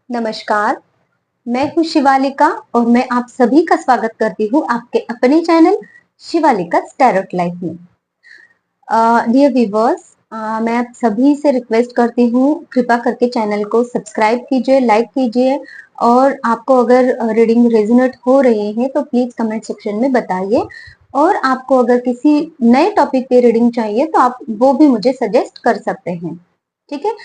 नमस्कार, मैं हूँ शिवालिका और मैं आप सभी का स्वागत करती हूँ आपके अपने चैनल शिवालिका टैरोट लाइफ में। डियर व्यूवर्स, मैं आप सभी से रिक्वेस्ट करती हूँ, कृपा करके चैनल को सब्सक्राइब कीजिए, लाइक कीजिए और आपको अगर रीडिंग रेजोनेट हो रही है तो प्लीज कमेंट सेक्शन में बताइए। और आपको अगर किसी नए टॉपिक पे रीडिंग चाहिए तो आप वो भी मुझे सजेस्ट कर सकते हैं। ठीक है।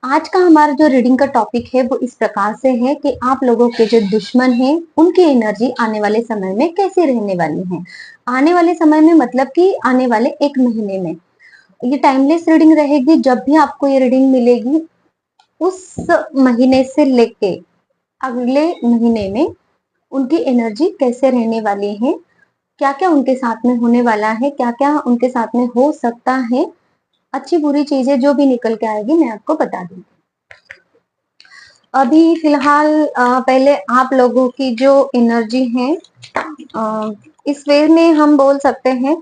आज का हमारा जो रीडिंग का टॉपिक है वो इस प्रकार से है कि आप लोगों के जो दुश्मन हैं उनकी एनर्जी आने वाले समय में कैसी रहने वाली है। आने वाले समय में मतलब कि आने वाले 1 महीने में। ये टाइमलेस रीडिंग रहेगी। जब भी आपको ये रीडिंग मिलेगी उस महीने से लेके अगले महीने में उनकी एनर्जी कैसे रहने वाली है, क्या क्या उनके साथ में होने वाला है, क्या क्या उनके साथ में हो सकता है, अच्छी बुरी चीजें जो भी निकल के आएगी मैं आपको बता दूंगी। अभी फिलहाल पहले आप लोगों की जो एनर्जी है, इस वे में हम बोल सकते हैं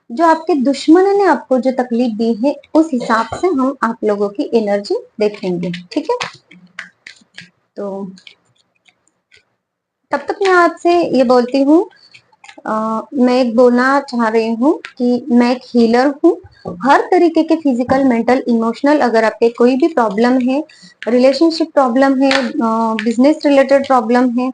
जो आपके दुश्मन ने आपको जो तकलीफ दी है उस हिसाब से हम आप लोगों की एनर्जी देखेंगे। ठीक है। तो तब तक मैं आपसे ये बोलती हूँ, मैं एक बोलना चाह रही हूँ कि मैं एक हीलर हूँ। हर तरीके के फिजिकल, मेंटल, इमोशनल, अगर आपके कोई भी प्रॉब्लम है, रिलेशनशिप प्रॉब्लम है, बिजनेस रिलेटेड प्रॉब्लम है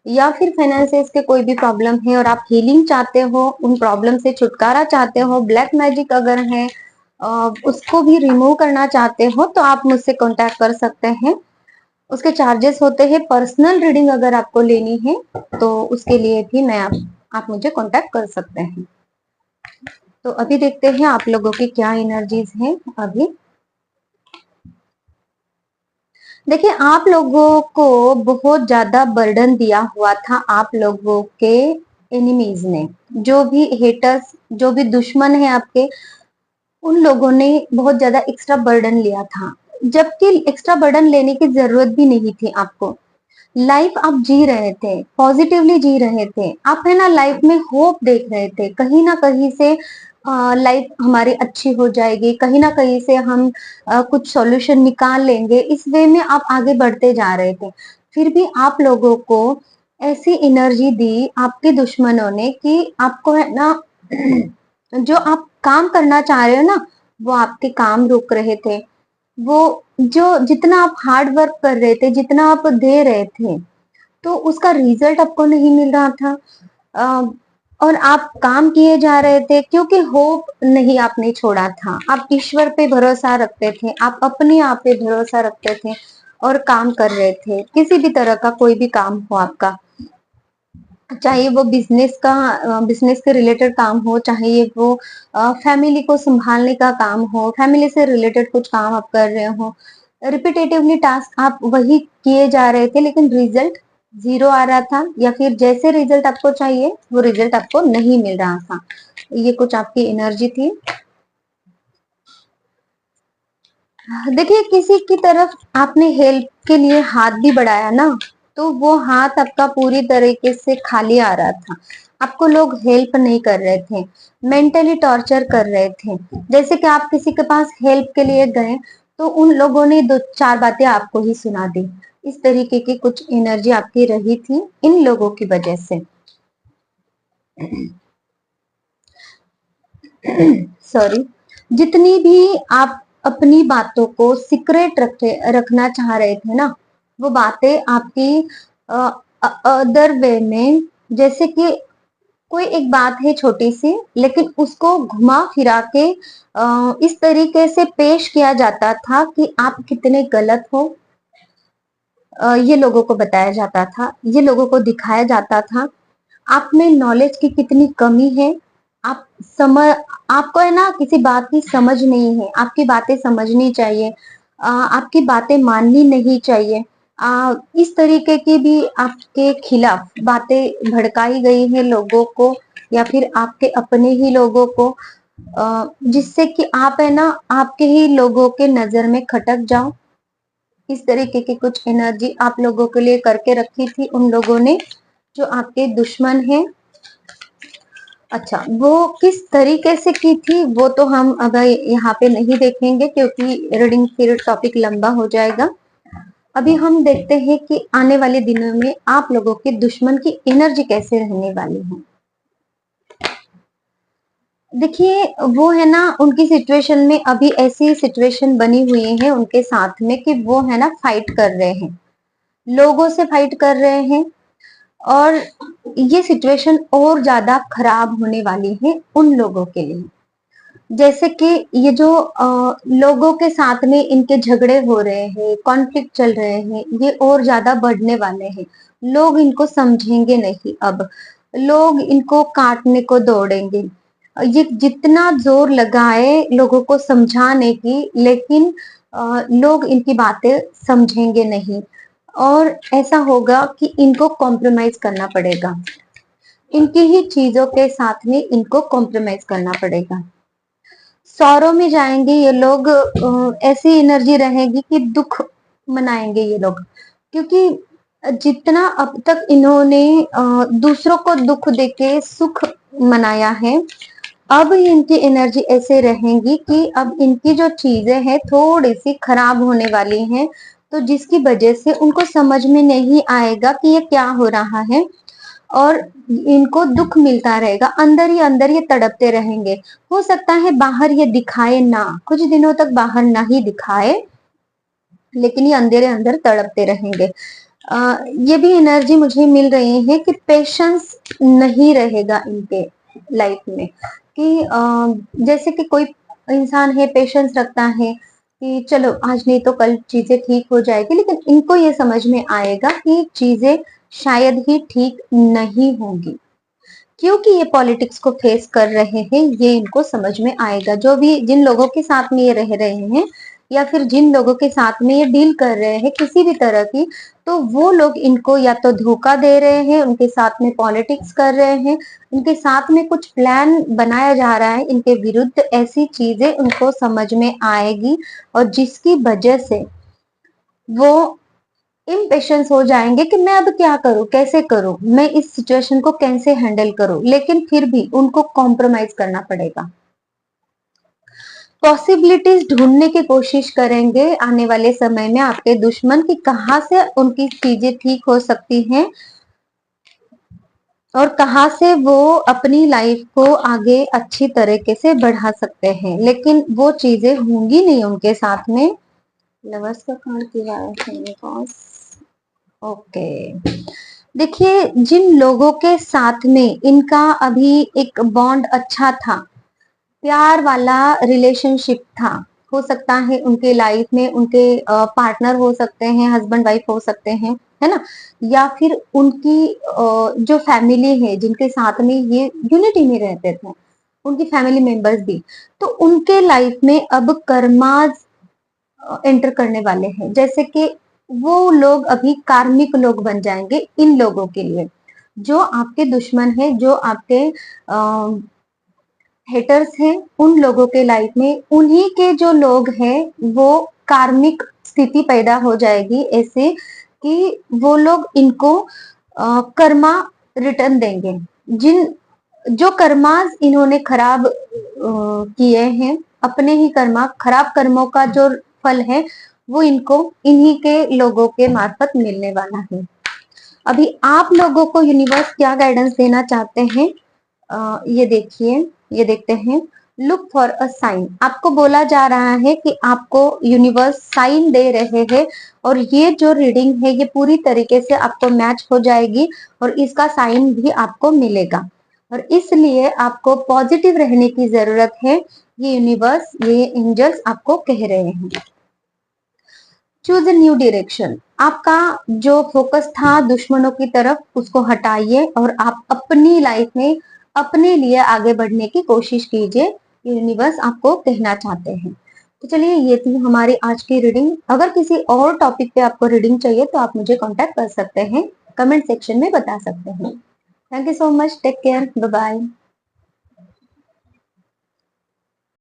या फिर फाइनेंसेस के कोई भी प्रॉब्लम है और आप हीलिंग चाहते हो, उन प्रॉब्लम से छुटकारा चाहते हो, ब्लैक मैजिक अगर है उसको भी रिमूव करना चाहते हो तो आप मुझसे कांटेक्ट कर सकते हैं। उसके चार्जेस होते हैं। पर्सनल रीडिंग अगर आपको लेनी है तो उसके लिए भी आप मुझे कांटेक्ट कर सकते हैं। तो अभी देखते हैं आप लोगों की क्या एनर्जीज हैं। अभी देखिए, आप लोगों को बहुत ज्यादा बर्डन दिया हुआ था आप लोगों के एनिमीज ने। जो भी हेटर्स, जो भी दुश्मन है आपके, उन लोगों ने बहुत ज्यादा एक्स्ट्रा बर्डन लिया था, जबकि एक्स्ट्रा बर्डन लेने की जरूरत भी नहीं थी आपको। लाइफ आप जी रहे थे, पॉजिटिवली जी रहे थे, आप है ना लाइफ में होप देख रहे थे कहीं ना कहीं से लाइफ हमारी अच्छी हो जाएगी, कहीं ना कहीं से हम कुछ सॉल्यूशन निकाल लेंगे, इस वे में आप आगे बढ़ते जा रहे थे। फिर भी आप लोगों को ऐसी एनर्जी दी आपके दुश्मनों ने कि आपको है ना जो आप काम करना चाह रहे हो ना, वो आपके काम रुक रहे थे। वो जो जितना आप हार्ड वर्क कर रहे थे, जितना आप दे रहे थे, तो उसका रिजल्ट आपको नहीं मिल रहा था। अ, और आप काम किए जा रहे थे क्योंकि होप नहीं आपने छोड़ा था। आप ईश्वर पे भरोसा रखते थे, आप अपने आप पे भरोसा रखते थे और काम कर रहे थे। किसी भी तरह का कोई भी काम हो आपका, चाहे वो बिजनेस के रिलेटेड काम हो, चाहे ये वो फैमिली को संभालने का काम हो, फैमिली से रिलेटेड कुछ काम आप कर रहे हो, रिपीटेटिवली टास्क आप वही किए जा रहे थे लेकिन रिजल्ट जीरो आ रहा था, या फिर जैसे रिजल्ट आपको चाहिए वो रिजल्ट आपको नहीं मिल रहा था। ये कुछ आपकी एनर्जी थी। देखिए, किसी की तरफ आपने हेल्प के लिए हाथ भी बढ़ाया ना, तो वो हाथ आपका पूरी तरीके से खाली आ रहा था। आपको लोग हेल्प नहीं कर रहे थे, मेंटली टॉर्चर कर रहे थे। जैसे कि आप किसी के पास हेल्प के लिए गए तो उन लोगों ने दो चार बातें आपको ही सुना दी। इस तरीके की कुछ एनर्जी आपकी रही थी इन लोगों की वजह से। सॉरी। जितनी भी आप अपनी बातों को सीक्रेट रखना चाह रहे थे ना, वो बातें आपकी अदर वे में, जैसे कि कोई एक बात है छोटी सी लेकिन उसको घुमा फिरा के इस तरीके से पेश किया जाता था कि आप कितने गलत हो। ये लोगों को बताया जाता था, ये लोगों को दिखाया जाता था आप में नॉलेज की कितनी कमी है। आप समझ आपको है ना किसी बात की समझ नहीं है, आपकी बातें समझनी चाहिए, आपकी बातें माननी नहीं चाहिए। इस तरीके की भी आपके खिलाफ बातें भड़काई गई हैं लोगों को, या फिर आपके अपने ही लोगों को, जिससे कि आप है ना आपके ही लोगों के नजर में खटक जाओ। इस तरीके की कुछ एनर्जी आप लोगों के लिए करके रखी थी उन लोगों ने जो आपके दुश्मन हैं। अच्छा, वो किस तरीके से की थी वो तो हम अब यहाँ पे नहीं देखेंगे क्योंकि रीडिंग फिर टॉपिक लंबा हो जाएगा। अभी हम देखते हैं कि आने वाले दिनों में आप लोगों के दुश्मन की एनर्जी कैसे रहने वाली है। देखिए, वो है ना, उनकी सिचुएशन में अभी ऐसी सिचुएशन बनी हुई है उनके साथ में कि वो है ना फाइट कर रहे हैं, लोगों से फाइट कर रहे हैं, और ये सिचुएशन और ज्यादा खराब होने वाली है उन लोगों के लिए। जैसे कि ये जो लोगों के साथ में इनके झगड़े हो रहे हैं, कॉन्फ्लिक्ट चल रहे हैं, ये और ज्यादा बढ़ने वाले हैं। लोग इनको समझेंगे नहीं, अब लोग इनको काटने को दौड़ेंगे। ये जितना जोर लगाए लोगों को समझाने की, लेकिन लोग इनकी बातें समझेंगे नहीं, और ऐसा होगा कि इनको कॉम्प्रोमाइज करना पड़ेगा, इनकी ही चीजों के साथ में इनको कॉम्प्रोमाइज करना पड़ेगा। सौरों में जाएंगे ये लोग, ऐसी एनर्जी रहेगी कि दुख मनाएंगे ये लोग, क्योंकि जितना अब तक इन्होंने दूसरों को दुख देके सुख मनाया है, अब इनकी एनर्जी ऐसे रहेगी कि अब इनकी जो चीजें हैं थोड़ी सी खराब होने वाली हैं, तो जिसकी वजह से उनको समझ में नहीं आएगा कि ये क्या हो रहा है, और इनको दुख मिलता रहेगा, अंदर ही अंदर ये तड़पते रहेंगे। हो सकता है बाहर ये दिखाए ना, कुछ दिनों तक बाहर ना ही दिखाए, लेकिन ये अंधेरे अंदर तड़पते रहेंगे। ये भी एनर्जी मुझे मिल रही है कि पेशेंस नहीं रहेगा इनके लाइफ में, कि जैसे कि कोई इंसान है पेशेंस रखता है कि चलो आज नहीं तो कल चीजें ठीक हो जाएगी, लेकिन इनको ये समझ में आएगा कि चीजें शायद ही ठीक नहीं होंगी, क्योंकि ये पॉलिटिक्स को फेस कर रहे हैं। ये इनको समझ में आएगा, जो भी जिन लोगों के साथ में ये रह रहे हैं, या फिर जिन लोगों के साथ में ये डील कर रहे हैं किसी भी तरह की, तो वो लोग इनको या तो धोखा दे रहे हैं, उनके साथ में पॉलिटिक्स कर रहे हैं, उनके साथ में कुछ प्लान बनाया जा रहा है इनके विरुद्ध, ऐसी चीजें उनको समझ में आएगी, और जिसकी वजह से वो इम्पेशंस हो जाएंगे कि मैं अब क्या करूं, कैसे करूं, मैं इस सिचुएशन को कैसे हैंडल करूं, लेकिन फिर भी उनको कॉम्प्रोमाइज करना पड़ेगा। पॉसिबिलिटीज ढूंढने की कोशिश करेंगे आने वाले समय में आपके दुश्मन की, कहां से उनकी चीजें ठीक हो सकती हैं, और कहां से वो अपनी लाइफ को आगे अच्छी तरीके से बढ़ा सकते हैं, लेकिन वो चीजें होंगी नहीं उनके साथ में। लवर्स का कार्ड दिया है मेरे पास। ओके, देखिए, जिन लोगों के साथ में इनका अभी एक बॉन्ड अच्छा था, प्यार वाला रिलेशनशिप था, हो सकता है उनके लाइफ में उनके पार्टनर हो सकते हैं, हस्बैंड वाइफ हो सकते हैं, है ना, या फिर उनकी जो फैमिली है जिनके साथ में ये यूनिटी में रहते थे, उनकी फैमिली मेंबर्स भी, तो उनके लाइफ में अब कर्माज एंटर करने वाले हैं। जैसे कि वो लोग अभी कार्मिक लोग बन जाएंगे इन लोगों के लिए, जो आपके दुश्मन है, जो आपके हेटर्स हैं, उन लोगों के लाइफ में उन्हीं के जो लोग हैं वो कार्मिक स्थिति पैदा हो जाएगी, ऐसे कि वो लोग इनको कर्मा रिटर्न देंगे। जिन जो कर्मास इन्होंने खराब किए हैं, अपने ही कर्मा, खराब कर्मों का जो फल है वो इनको इन्हीं के लोगों के मार्फत मिलने वाला है। अभी आप लोगों को यूनिवर्स क्या गाइडेंस देना चाहते हैं, ये देखिए, ये देखते हैं। लुक फॉर अ साइन, आपको बोला जा रहा है कि आपको यूनिवर्स साइन दे रहे हैं, और ये जो रीडिंग है ये पूरी तरीके से आपको मैच हो जाएगी, और इसका साइन भी आपको मिलेगा, और इसलिए आपको पॉजिटिव रहने की जरूरत है। ये यूनिवर्स, ये एंजल्स आपको कह रहे हैं। चूज अ न्यू डायरेक्शन, आपका जो फोकस था दुश्मनों की तरफ उसको हटाइए, और आप अपनी लाइफ में अपने लिए आगे बढ़ने की कोशिश कीजिए, यूनिवर्स आपको कहना चाहते हैं। तो चलिए, ये थी हमारी आज की रीडिंग। अगर किसी और टॉपिक पे आपको रीडिंग चाहिए तो आप मुझे कांटेक्ट कर सकते हैं, कमेंट सेक्शन में बता सकते हैं। Thank you so much, take care, bye bye.